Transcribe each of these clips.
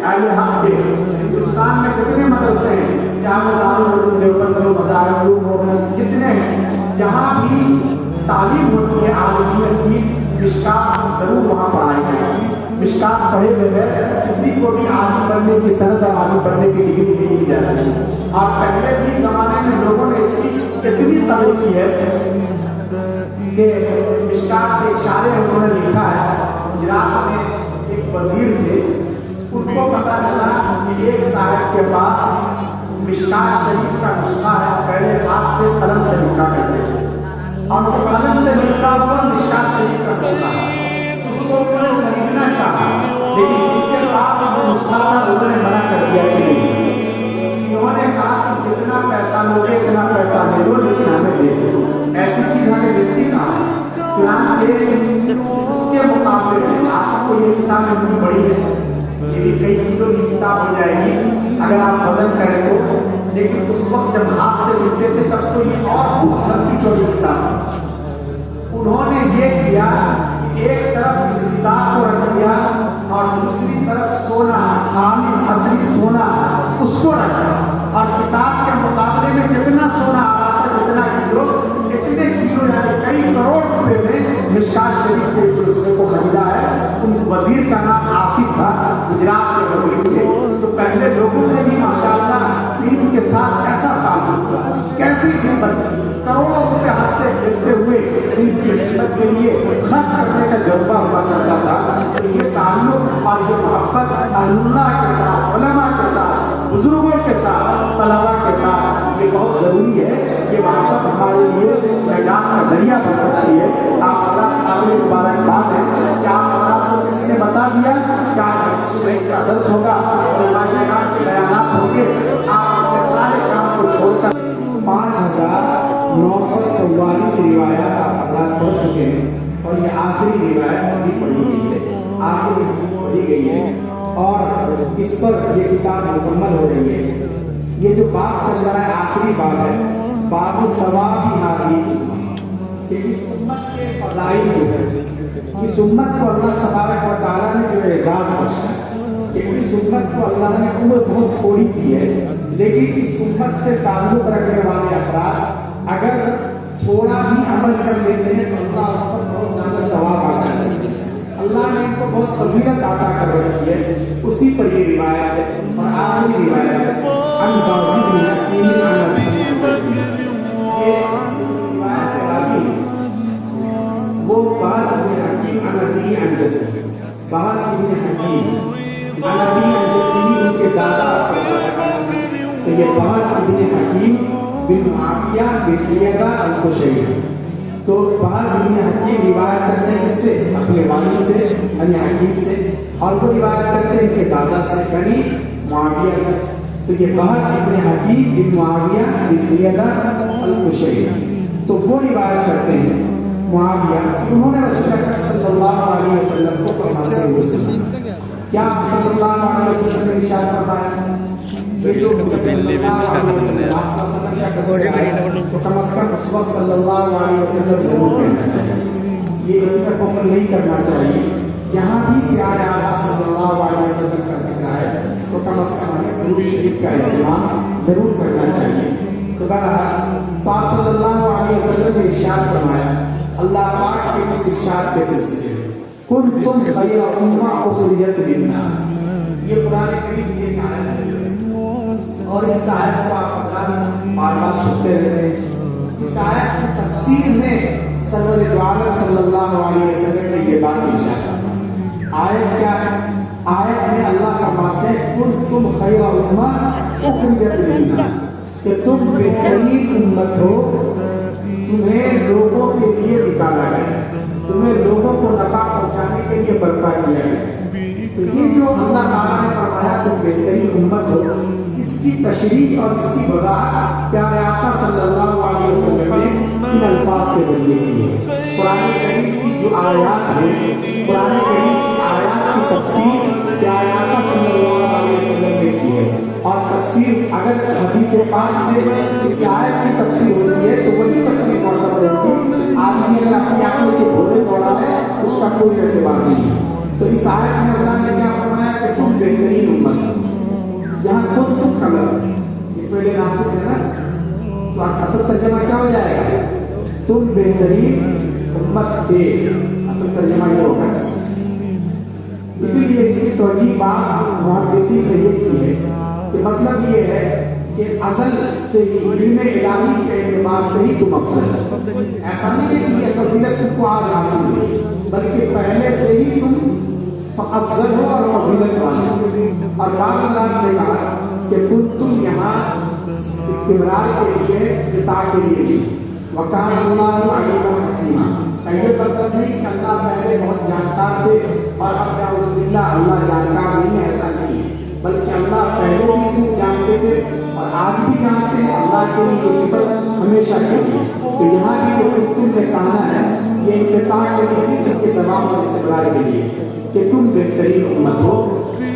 اہل حق کے ہندوستان میں کتنے مدرسے ہیں، چاہے وہ دارالعلوم دیوبند ہو، مدارالعلوم ہو، جتنے ہیں جہاں بھی تعلیم ہوتی ہے عالمیت کی، مشکات ضرور وہاں پڑھائی جائے. مشکات پڑھے بغیر کسی کو بھی عالم بننے کی سند اور عالم بننے کی ڈگری نہیں دی جاتی. اور پہلے بھی زمانے میں لوگوں نے اس کی اتنی تقریر کی ہے کہ مشکات کے اشارے انہوں نے لکھا ہے. گجرات میں ایک وزیر تھے، ان کو پتا چلا کہ ایک صاحب کے پاس مشکات شریف کا نسخہ ہے، پہلے ہاتھ سے قلم سے لکھا کرتے تھے، اور وہ قلم سے لکھا ہوا مشکات شریف کا نسخہ ہے. اس کو خریدنا چاہا، لیکن ان کے پاس وہ نسخہ تھا، انہوں نے منع کر دیا کہ نہیں. انہوں نے کہا کہ جتنا پیسہ لوگے اتنا پیسہ لے لو، لیکن ہمیں دے دو. ایسی چیز ہمیں ملتی کہاں ہے؟ چنانچہ اس کے مقابلے آج کو یہ کتاب اتنی بڑی ہے، یہ بھی کئی کلو کی کتاب ہو جائے گی اگر آپ وزن کریں تو، لیکن اس وقت جب ہاتھ سے لکھتے تھے تب تو یہ اور بہت لمبی چوڑی کتاب. انہوں نے یہ کیا کہ ایک طرف اس کتاب کو رکھ دیا اور دوسری طرف سونا، خالص اصلی سونا اس کو رکھا، اور کتاب کے مقابلے میں جتنا سونا آ رہا تھا، جتنا کلو، اتنے کلو یعنی کئی کروڑ روپے میں مشکات شریف کے اس نسخے کو خریدا ہے. ان وزیر کا نام آصف تھا، گجرات کے وزیر تھے. تو پہلے لوگوں نے بھی ماشاءاللہ علم کے ساتھ ایسا تعلق کیا، کیسی خدمت کی، کروڑوں روپے ہنستے کھیلتے ہوئے علم کی خدمت کے لیے خرچ کرنے کا جذبہ ہوا کرتا تھا. تو یہ تعلق اور یہ محبت اہل اللہ کے ساتھ، علماء کے ساتھ، بزرگوں کے ساتھ، طلباء کے ساتھ یہ بہت ضروری ہے. یہ محبت ہمارے لیے نجات کا ذریعہ بن سکتی ہے. آپ اللہ قابل مبارکباد ہے کہ آپ کو کسی نے بتا دیا کیا کا درس ہوگا، علماء کرام کے بیانات ہوں گے. آپ اپنے سارے کام کو چھوڑ کر 5944 روایات آپ حضرات پڑھ چکے ہیں، اور یہ آخری روایت ابھی پڑھی گئی ہے، آخری پڑھی گئی ہے، اور اس پر یہ کتاب مکمل ہو رہی ہے. یہ جو بات چل رہا ہے آخری بات ہے، باب الثواب ہذه کہ اس امت کے فضائل جو ہے، اس امت کو اللہ تبارک و تعالیٰ نے جو اعزاز بخشا ہے، کہ اس امت کو اللہ نے عمر بہت تھوڑی کی ہے، لیکن اس امت سے تعلق رکھنے والے افراد اگر تھوڑا بھی عمل کر لیتے ہیں تو اللہ اس پر بہت زیادہ ثواب عطا کرتے ہیں. اللہ نے ان کو بہت فضیلت عطا کر رکھی ہے. اسی پر یہ روایت ہے، اور آخری روایت ہے ان باز بن حکیم وہ باز بن حکیم نبی انجد، باز بن حکیم نبی انجد ان کے دادا پر، تو یہ باز بن حکیم بن معاویہ بن لیدہ القشیری. تو باز بن حکیم روایت کرتے ہیں کس سے؟ اپنے والد سے یعنی حکیم سے، اور وہ روایت کرتے ہیں ان کے دادا سے یعنی معاویہ سے. تو یہ باز بن حکیم بن معاویہ بن لیدہ القشیری، تو وہ روایت کرتے ہیں معاویہ، انہوں نے رسول اکرم صلی اللہ علیہ وسلم کو فرماتے ہوئے سنا. کیا صلی اللہ علیہ وسلم نے ارشاد فرمایا؟ یہ جو کم از کم اس وقت صلی اللہ علیہ وسلم ضرور کہنا ہے. یہ اس پر مکمل نہیں کرنا چاہیے. جہاں بھی پیارے آقا صلی اللہ علیہ وسلم کا ذکر ہے تو کم از کم ہمیں درود شریف کا اہتمام ضرور کرنا چاہیے. تو بہرحال تو آپ صلی اللہ علیہ وسلم نے ارشاد فرمایا، اللہ پاک کے اس ارشاد کے سلسلے میں کنتم خیر امہ اخرجت للناس، یہ قرآن کریم کی ایک آیت ہے، اور اس آیت کو آپ حضرات بار بار سنتے رہتے ہیں. اس آیت کی تفسیر میں سرور دو عالم صلی اللہ علیہ وسلم نے یہ بات ارشاد فرمائی. آیت کیا ہے؟ آیت میں اللہ فرماتے ہیں کنتم خیر امہ اخرجت للناس، کہ تم بہترین امت ہو، تمہیں لوگوں کے لیے نکالا گیا، تمہیں لوگوں کو نفع پہنچانے کے لیے برپا کیا گیا. تو یہ جو اللہ تعالیٰ نے فرمایا تم بہترین امت ہو، اس کی تشریح اور اس کی وضاحت پیارے آقا صلی اللہ علیہ وسلم نے ان الفاظ کے ذریعے کی ہے. قرآن کریم کی جو آیات ہیں، قرآن کریم کی آیات کی تفسیر پیارے آقا صلی اللہ علیہ وسلم نے کی ہے. اور تفسیر اگر حدیث پاک سے اس آیت کی تفسیر ہوتی ہے تو وہی تفسیر معتبر ہوتی ہے. آدمی اگر اپنی عقل کے گھوڑے دوڑا ہے اس کا کوئی اعتبار نہیں ہے. تو اس آیت میں اللہ نے کیا فرمایا کہ تم بہترین امت ہو. یہاں خود تم کا لفظ یہ پہلے ناقص ہے نا، تو اصل ترجمہ کیا ہو جائے گا؟ تم بہترین امت تھے. اصل ترجمہ یہ ہوگا. اسی لیے اس کی توجیہ بات محدثین نے یہ کی ہے کہ مطلب یہ ہے کہ ازل سے ہی علم الہی کے اعتبار سے ہی تم افضل ہو. ایسا نہیں ہے کہ یہ فضیلت تم کو آج حاصل ہوئی، بلکہ پہلے سے ہی تم افضل ہو اور فضیلت والے ہو. اور بعض اللہ نے کہا کہ تم یہاں استمرار کے لیے اطاعت کے لیے بھی وکان اللہ علیما حکیما. یہ مطلب نہیں کہ اللہ پہلے بہت جانکار تھے اور اب نعوذ باللہ اللہ جانکار نہیں ہے، ایسا نہیں ہے، بلکہ اللہ پہلے بھی خوب جانتے تھے اور آج بھی جانتے ہیں. اللہ کے لیے یہ صفت ہمیشہ کے لیے. تو یہاں بھی جو تم نے کہا ہے یہ انقطاع کے لیے ان کے تمام اور استقرار کے لیے کہ تم بہترین امت ہو.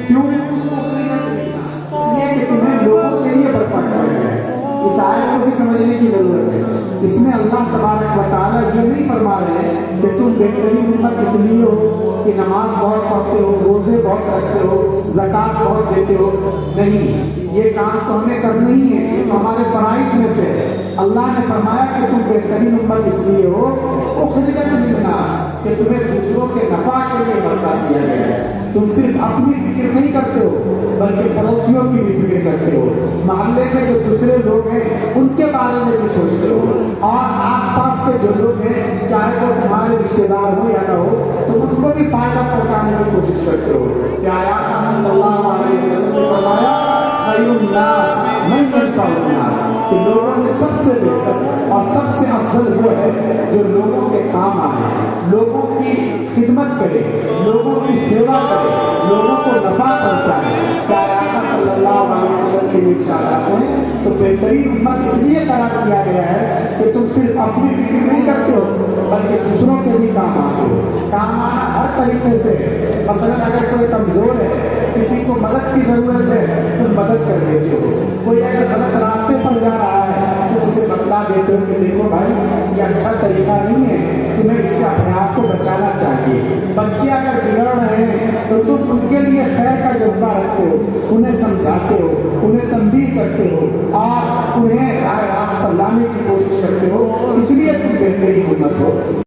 کیوں؟ اس لیے کہ تمہیں لوگوں کے لیے برپا کیا گیا ہے. اس آیت کو بھی سمجھنے کی ضرورت ہے. اس میں اللہ تبارک و تعالیٰ یہ نہیں فرما رہے ہیں کہ تم بہترین امت اس لیے ہو کہ نماز بہت پڑھتے ہو، روزے بہت رکھتے ہو، زکوٰۃ بہت دیتے ہو. نہیں، یہ کام تو ہمیں کرنا ہی ہے، یہ تو ہمارے فرائض میں سے ہے. اللہ نے فرمایا کہ تم بہترین امت اس لیے ہو اخرجت للناس کہ تمہیں دوسروں کے نفع کے لیے برپا کیا گیا ہے. تم صرف اپنی فکر نہیں کرتے ہو بلکہ پڑوسیوں کی بھی فکر کرتے ہو. محلے میں جو دوسرے لوگ ہیں ان کے بارے میں بھی سوچتے ہو، اور آس پاس کے جو لوگ ہیں چاہے وہ تمہارے رشتے دار ہو یا نہ ہو تو ان کو بھی فائدہ پہنچانے کی کوشش کرتے ہو. کہ آیا صلی اللہ علیہ وسلم نے فرمایا خیر الناس من ينفع الناس کہ لوگوں میں سب سے بہتر اور سب سے افضل وہ ہے جو لوگوں کے کام آئے، لوگوں کی خدمت کرے، لوگوں کی سیوا کرے، لوگوں کو نفع پہنچائے. کیا آقا صلی اللہ علیہ وسلم کے لیے اشارات ہیں. تو بہترین امت اس لیے قرار دیا گیا ہے کہ تم صرف اپنی فکر نہیں کرتے ہو بلکہ دوسروں کے بھی کام آتے ہو. کام آنا ہر طریقے سے. مثلا اگر کوئی کمزور ہے، کسی کو مدد کی ضرورت ہے، تم مدد کر دیتے ہو. کوئی اگر غلط راستے پر جا رہا ہے تو اسے بتلا دیتے ہو کہ دیکھو بھائی یہ اچھا طریقہ نہیں ہے، تمہیں اس سے اپنے آپ کو بچانا چاہیے. بچے اگر بگڑ رہے ہیں تو تم ان کے لیے خیر کا جذبہ رکھتے ہو، انہیں سمجھاتے ہو، انہیں تنبیہ کرتے ہو اور انہیں راہ راست پر لانے کی کوشش کرتے ہو. اس لیے تم بہترین امت ہو.